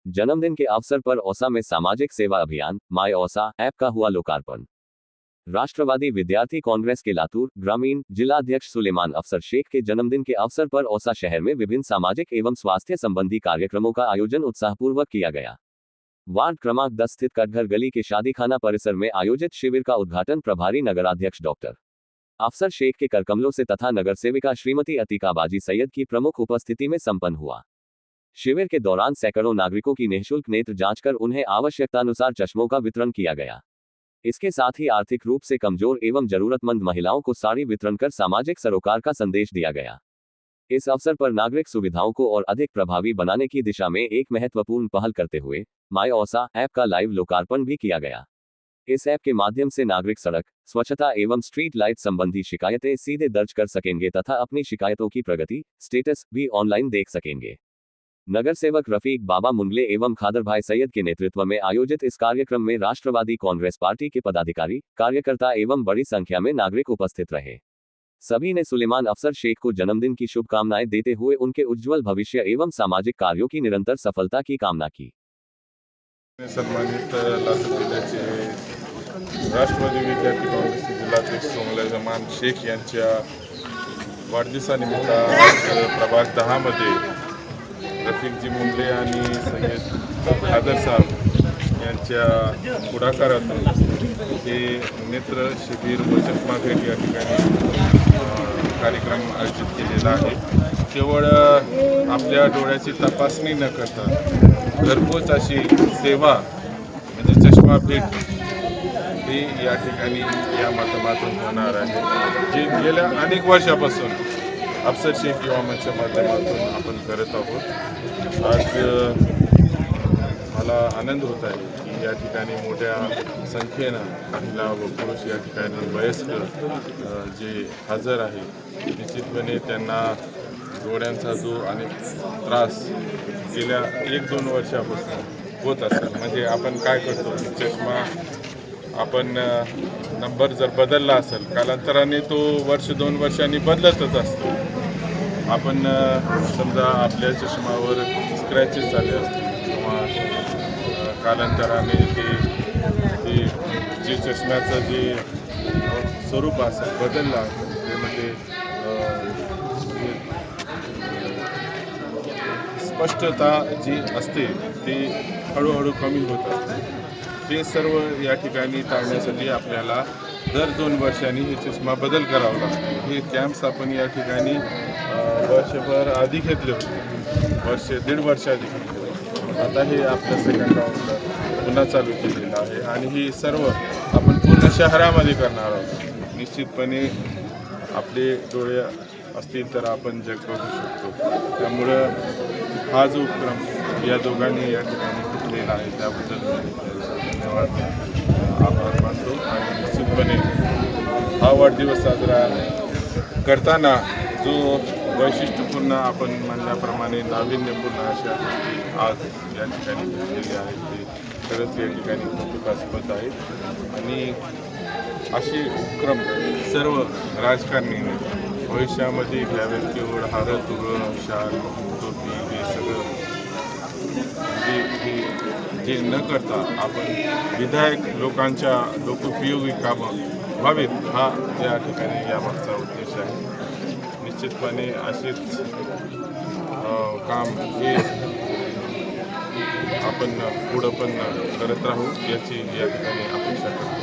जन्मदिन के अवसर पर औसा में सामाजिक सेवा अभियान माय औसा ऐप का हुआ लोकार्पण। राष्ट्रवादी विद्यार्थी कांग्रेस के लातूर ग्रामीण जिला अध्यक्ष सुलेमान अफसर शेख के जन्मदिन के अवसर पर औसा शहर में विभिन्न सामाजिक एवं स्वास्थ्य संबंधी कार्यक्रमों का आयोजन उत्साहपूर्वक किया गया। वार्ड क्रमांक 10 स्थित कटघर गली के शादीखाना परिसर में आयोजित शिविर का उद्घाटन प्रभारी नगराध्यक्ष डॉक्टर अफसर शेख के करकमलों से तथा नगर सेविका श्रीमती अतीका बाजी सैयद की प्रमुख उपस्थिति में संपन्न हुआ। शिविर के दौरान सैकड़ों नागरिकों की निःशुल्क नेत्र जांच कर उन्हें आवश्यकतानुसार चश्मों का वितरण किया गया। इसके साथ ही आर्थिक रूप से कमजोर एवं जरूरतमंद महिलाओं को साड़ी वितरण कर सामाजिक सरोकार का संदेश दिया गया। इस अवसर पर नागरिक सुविधाओं को और अधिक प्रभावी बनाने की दिशा में एक महत्वपूर्ण पहल करते हुए माय औसा ऐप का लाइव लोकार्पण भी किया गया। इस ऐप के माध्यम से नागरिक सड़क स्वच्छता एवं स्ट्रीट लाइट संबंधी शिकायतें सीधे दर्ज कर सकेंगे तथा अपनी शिकायतों की प्रगति स्टेटस भी ऑनलाइन देख सकेंगे। नगर सेवक रफीक बाबा मुंडले एवं खादर भाई सैयद के नेतृत्व में आयोजित इस कार्यक्रम में राष्ट्रवादी कांग्रेस पार्टी के पदाधिकारी कार्यकर्ता एवं बड़ी संख्या में नागरिक उपस्थित रहे। सभी ने सुलेमान अफसर शेख को जन्मदिन की शुभकामनाएं देते हुए उनके उज्जवल भविष्य एवं सामाजिक कार्यों की निरंतर सफलता की कामना की। सन्मानित लातूर जिल्ह्याचे राष्ट्रवादी विद्यार्थी काँग्रेसचे जिल्हाध्यक्ष सुलेमान शेख यांच्या वाढदिवसानिमित्त प्रभाग 10 मध्ये रफीकजी मुंडले आणि सय्यद खादर साहेब यांच्या पुढाकारातून हे नेत्र शिबिर व चष्मा भेट या ठिकाणी कार्यक्रम आयोजित केलेला आहे। केवळ आपल्या डोळ्याची तपासणी न करता घरपोच अशी सेवा म्हणजे चष्मा भेट ही या ठिकाणी या माध्यमातून होणार आहे, जी गेल्या अनेक वर्षापासून अफसर शेख युवा मंचच्या माध्यमातून आपण करत आहोत। आज मला आनंद होत आहे की या ठिकाणी मोठ्या संख्येनं महिला व पुरुष या ठिकाणी वयस्कर जे हजर आहे। निश्चितपणे त्यांना डोळ्यांचा जो अनेक त्रास गेल्या 1-2 वर्षापासून होत असेल, म्हणजे आपण काय करतो चष्मा आपण नंबर जर बदलला असेल कालांतराने तो 1-2 वर्षांनी बदलतच असतो। आपण समजा आपल्या चष्मावर स्क्रॅचेस झाले असतील किंवा कालांतराने ते जे चष्म्याचं जे स्वरूप असेल बदललं असेल ते म्हणजे स्पष्टता जी असते ती हळूहळू कमी होत असते। ते सर्व या ठिकाणी टाळण्यासाठी आपल्याला दर 2 वर्षांनी हे चष्मा बदल करावा लागतो। हे कॅम्प्स आपण या ठिकाणी वर्षभर आधी घेतले होते, 1.5 वर्ष आधी घेतले होते। आता हे आपल्या सेकंड राऊंडला पुन्हा चालू केलेलं आहे आणि ही सर्व आपण पूर्ण शहरामध्ये करणार आहोत। निश्चितपणे आपले डोळे असतील तर आपण जग बघू शकतो। त्यामुळं हा जो उपक्रम या दोघांनी या ठिकाणी घेतलेला आहे त्याबद्दल धन्यवाद आभार मानतो। आणि निश्चितपणे हा वाढदिवस साजरा करताना जो वैशिष्ट्यपूर्ण आपण म्हणल्याप्रमाणे नाविन्यपूर्ण अशा गोष्टी आज या ठिकाणी घेतलेली आहेत ते खरंच या ठिकाणी कौतुकास्पद आहे। आणि असे उपक्रम सर्व राजकारणी भविष्यामध्ये घ्यावेत। केवळ हार तुरं शाल टोपी हे सगळं जे न करता आपण विधायक लोकांच्या लोकोपयोगी कामं व्हावेत हा या ठिकाणी यामागचा उद्देश आहे। निश्चितपणे असेच काम हे आपण पुढं पण करत राहू याची या ठिकाणी अपेक्षा करतो।